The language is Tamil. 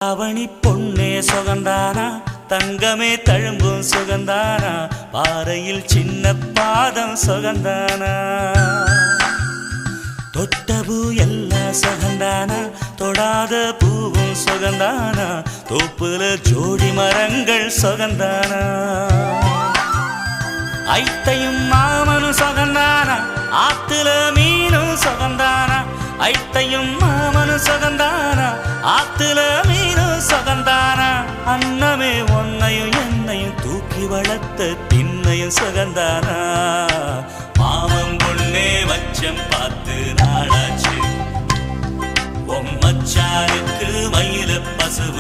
அவனி பொன்னே சுகந்தானா, தங்கமே தழும்பும் சுகந்தானா, பாறையில் சின்ன பாதம் சுகந்தானா, தொட்ட பூ எல்லாம் சுகந்தானா, தொடாத பூவும் சுகந்தானா, தோப்புல ஜோடி மரங்கள் சுகந்தானா, ஐத்தையும் மாமனும் சுகந்தானா, ஆத்துல மீனும் சுகந்தானா, ஐத்தையும் மாமனும் சுகந்தானா, ஆத்துல மீனும் சுகந்தானா, அன்னமே ஒன்னையும் என்னையும் தூக்கி வளர்த்த திண்ணையும் சுகந்தானா, மாமன் பொண்ணே வச்சம் பார்த்து நாளாச்சு, மச்சானுக்கு மயில பசுவ